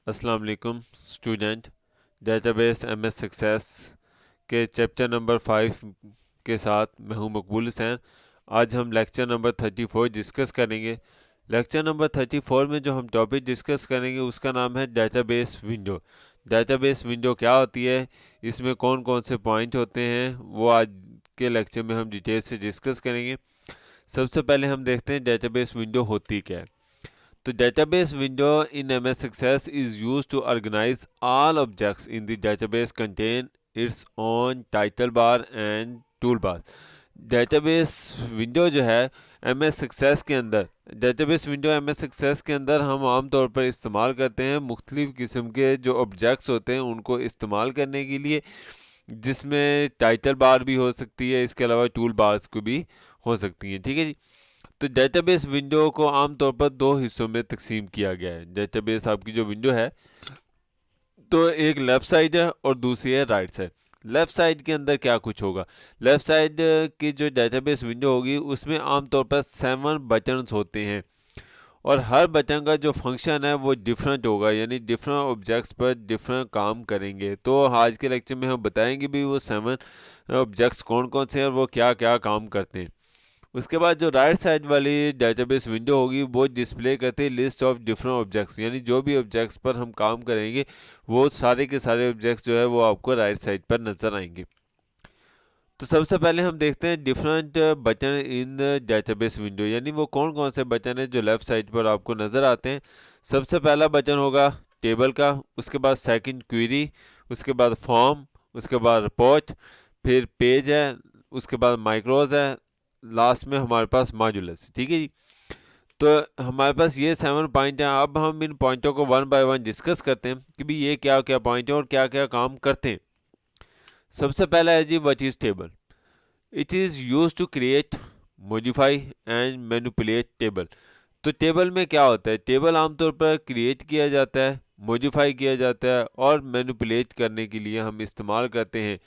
अस्सलाम वालेकुम student. Database MS success के चैप्टर नंबर 5 के साथ मैं हूं मकबूल हुसैन। आज हम लेक्चर नंबर 34 डिस्कस करेंगे। लेक्चर नंबर 34 में जो हम टॉपिक डिस्कस करेंगे उसका नाम है डेटाबेस विंडो। डेटाबेस विंडो क्या होती है, इसमें कौन कौन से पॉइंट होते हैं, वो आज के लेक्चर में हम डिटेल से डिस्कस करेंगे। सबसे पहले हम देखते हैं डेटाबेस विंडो होती क्या है। The database window in MS Access is used to organize all objects in the database contain its own title bar and toolbar. Database window जो है MS Access के अंदर, डेटाबेस विंडो MS Access के अंदर हम आमतौर पर इस्तेमाल करते हैं मुख्तलिफ़ किस्म के जो ऑब्जेक्ट्स होते हैं उनको इस्तेमाल करने के लिए, जिसमें टाइटल बार भी हो सकती है, इसके अलावा टूल बार्स को भी हो सकती हैं। ठीक है जी। तो डेटाबेस विंडो को आमतौर पर दो हिस्सों में तकसीम किया गया है। डेटाबेस आपकी जो विंडो है तो एक लेफ़्ट साइड है और दूसरी है राइट साइड। लेफ़्ट साइड के अंदर क्या कुछ होगा, लेफ़्ट साइड की जो डेटाबेस विंडो होगी उसमें आमतौर पर 7 बटन्स होते हैं और हर बटन का जो फंक्शन है वो डिफरेंट होगा, यानी डिफरेंट ऑब्जेक्ट्स पर डिफरेंट काम करेंगे। तो आज के लेक्चर में हम बताएंगे भी वो 7 ऑब्जेक्ट्स कौन कौन से हैं और वो क्या क्या काम करते हैं। उसके बाद जो राइट साइड वाली डेटाबेस विंडो होगी वो डिस्प्ले करती है लिस्ट ऑफ डिफरेंट ऑब्जेक्ट्स, यानी जो भी ऑब्जेक्ट्स पर हम काम करेंगे वो सारे के सारे ऑब्जेक्ट्स जो है वो आपको राइट साइड पर नज़र आएंगे। तो सबसे पहले हम देखते हैं different button in the database window, यानी वो कौन कौन से बटन हैं जो लेफ़्ट साइड पर आपको नज़र आते हैं। सबसे पहला बटन होगा टेबल का, उसके बाद सेकंड क्वेरी, उसके बाद फॉर्म, उसके बाद रिपोर्ट, फिर पेज है, उसके बाद माइक्रोज है, लास्ट में हमारे पास मॉड्यूलस। ठीक है जी। तो हमारे पास ये 7 पॉइंट हैं। अब हम इन पॉइंटों को वन बाय वन डिस्कस करते हैं कि भी ये क्या क्या पॉइंट हैं और क्या क्या काम करते हैं। सबसे पहला है जी what is table. It is use to create, modify and manipulate table. तो टेबल में क्या होता है, टेबल आमतौर पर क्रिएट किया जाता है, मॉडिफाई किया जाता है और मैनिपुलेट करने के लिए हम इस्तेमाल करते हैं।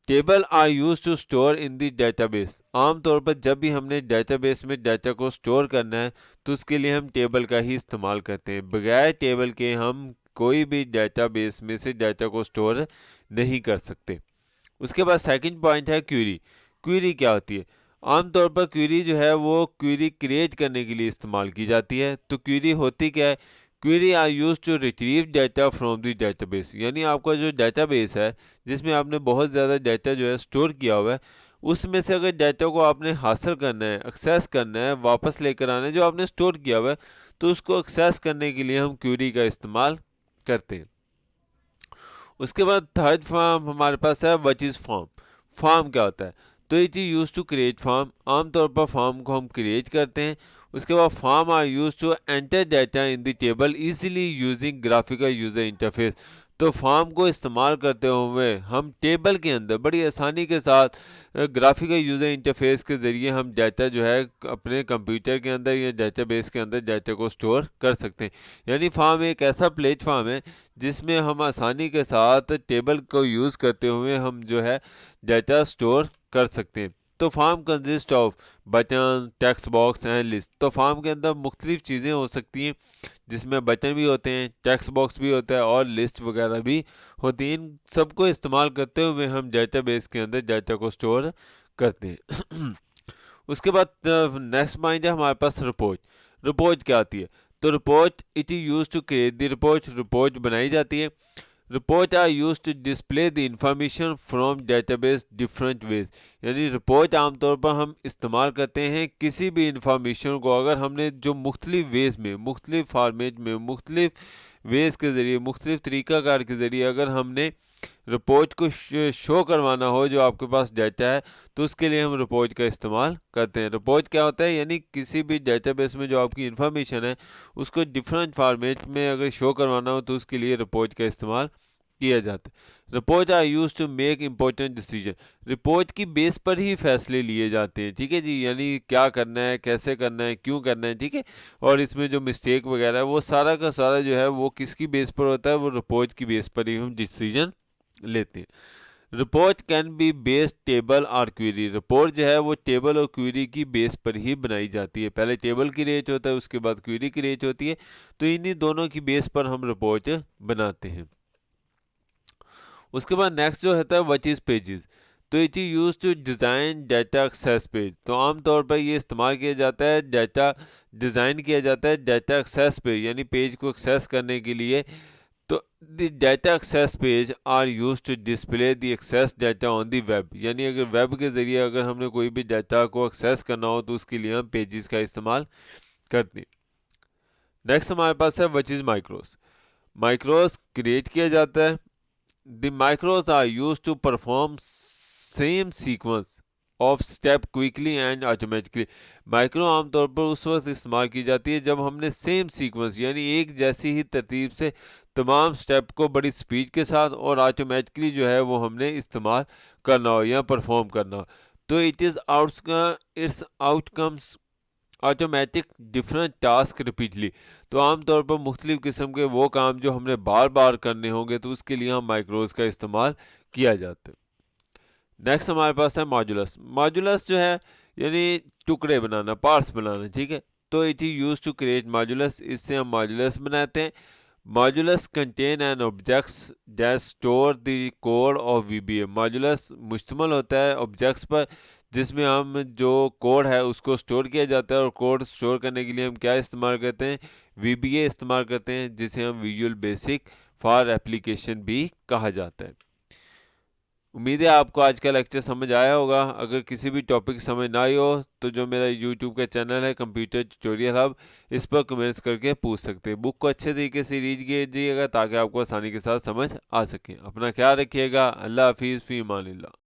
Table are use to store in the database. आमतौर पर जब भी हमने डेटाबेस में डाटा को स्टोर करना है तो उसके लिए हम टेबल का ही इस्तेमाल करते हैं। बगैर टेबल के हम कोई भी डेटाबेस में से डाटा को स्टोर नहीं कर सकते। उसके बाद सेकंड पॉइंट है क्वेरी। क्वेरी क्या होती है, आमतौर पर क्वेरी जो है वो क्वेरी क्रिएट करने के लिए इस्तेमाल की जाती है। तो क्वेरी होती क्या है, query are use to retrieve data from the database, यानी आपका जो डेटाबेस है जिसमें आपने बहुत ज़्यादा डाटा जो है स्टोर किया हुआ है, उसमें से अगर डाटा को आपने हासिल करना है, एक्सेस करना है, वापस लेकर आना है जो आपने स्टोर किया हुआ है, तो उसको एक्सेस करने के लिए हम क्वेरी का इस्तेमाल करते हैं। उसके बाद थर्ड फॉर्म हमारे पास है व्हाट इज़ फॉर्म। फॉर्म क्या होता है, तो it is use to create form. आमतौर पर फॉर्म को हम क्रिएट करते हैं। उसके बाद form are use to enter data in the table easily using graphical user interface. तो फॉर्म को इस्तेमाल करते हुए हम टेबल के अंदर बड़ी आसानी के साथ ग्राफिकल यूज़र इंटरफेस के ज़रिए हम डाटा जो है अपने कंप्यूटर के अंदर या डेटाबेस के अंदर डाटा को स्टोर कर सकते हैं। यानी फॉर्म एक ऐसा प्लेटफॉर्म है जिसमें हम आसानी के साथ टेबल को यूज़ करते हुए हम जो है डाटा स्टोर कर सकते हैं। तो form consist off button, text box and list. तो फॉर्म के अंदर मुख्तलिफ चीज़ें हो सकती हैं जिसमें बटन भी होते हैं, टेक्स्ट बॉक्स भी होता है और लिस्ट वगैरह भी होती है। इन सबको इस्तेमाल करते हुए हम डेटाबेस के अंदर डाटा को स्टोर करते हैं। उसके बाद नेक्स्ट पॉइंट है हमारे पास रिपोर्ट। रिपोर्ट क्या आती है, तो report it is use to create the report. Report बनाई जाती है। Report are use to display the information from database different ways, यानी रिपोर्ट आमतौर पर हम इस्तेमाल करते हैं किसी भी इंफॉर्मेशन को अगर हमने जो मुख्तलिफ वेज में, मुख्तलिफ फॉर्मेट में, मुख्तलिफ वेज के ज़रिए, मुख्तलिफ तरीक़ाकार के ज़रिए अगर हमने रिपोर्ट को शो करवाना हो जो आपके पास डाटा है, तो उसके लिए हम रिपोर्ट का इस्तेमाल करते हैं। रिपोर्ट क्या होता है, यानी किसी भी डेटाबेस में जो आपकी इन्फॉर्मेशन है उसको डिफरेंट फॉर्मेट में अगर शो करवाना हो तो उसके लिए रिपोर्ट का इस्तेमाल किया जाता है। Report are use to make important decision. Report की बेस पर ही फैसले लिए जाते हैं। ठीक है जी, यानी क्या करना है, कैसे करना है, क्यों करना है। ठीक है, और इसमें जो मिस्टेक वगैरह है वो सारा का सारा जो है वो किसकी बेस पर होता है, वो रिपोर्ट की बेस पर ही हम डिसीजन लेते हैं। Report can be base table और क्वेरी। रिपोर्ट जो है वो टेबल और क्वेरी की बेस पर ही बनाई जाती है। पहले टेबल क्रिएट होता है, उसके बाद क्वेरी क्रिएट होती है, तो इन्हीं दोनों की बेस पर हम रिपोर्ट बनाते हैं। उसके बाद नेक्स्ट जो होता है व्हाट इज पेजेस। तो it is use to design data access page. तो आमतौर पर ये इस्तेमाल किया जाता है, डाटा डिज़ाइन किया जाता है डाटा एक्सेस पेज, यानी पेज को एक्सेस करने के लिए। तो the data access page are use to display the access data on the web, यानी अगर वेब के ज़रिए अगर हमने कोई भी डाटा को एक्सेस करना हो तो उसके लिए हम पेजेस का इस्तेमाल करते हैं। नेक्स्ट हमारे पास है व्हाट इज माइक्रोस। माइक्रोस क्रिएट किया जाता है। The macros are used to perform same sequence of step quickly and automatically। Micro आमतौर पर उस वक्त इस्तेमाल की जाती है जब हमने सेम सीक्वेंस यानी एक जैसी ही तरतीब से तमाम स्टेप को बड़ी स्पीड के साथ और ऑटोमेटिकली जो है वो हमने इस्तेमाल करना हो या परफॉर्म करना हो। तो it's outcomes automatic different task repeatedly. तो आमतौर पर मुख्तलिफ किस्म के वो काम जो हमने बार बार करने होंगे तो उसके लिए हम माइक्रोज का इस्तेमाल किया जाता है। नेक्स्ट हमारे पास है मॉड्यूलस। मॉड्यूलस जो है यानी टुकड़े बनाना, पार्ट्स बनाना, ठीक है। तो it is use to create modules, इससे हम मॉड्यूलस बनाते हैं। Modules contain an objects that store the code of VBA. Modules मुश्तमल होता है ऑब्जेक्ट्स पर जिसमें हम जो कोड है उसको स्टोर किया जाता है, और कोड स्टोर करने के लिए हम क्या इस्तेमाल करते हैं, वीबीए इस्तेमाल करते हैं, जिसे हम विजुअल बेसिक फॉर एप्लीकेशन भी कहा जाता है। उम्मीद है आपको आज का लेक्चर समझ आया होगा। अगर किसी भी टॉपिक समझ ना आई हो तो जो मेरा यूट्यूब का चैनल है कंप्यूटर ट्यूटोरियल हब, इस पर कमेंट्स करके पूछ सकते हैं। बुक को अच्छे तरीके से रीड कीजिएगा ताकि आपको आसानी के साथ समझ आ सके। अपना ख्याल रखिएगा। अल्लाह हाफिज़, फ़ी अमानिल्लाह।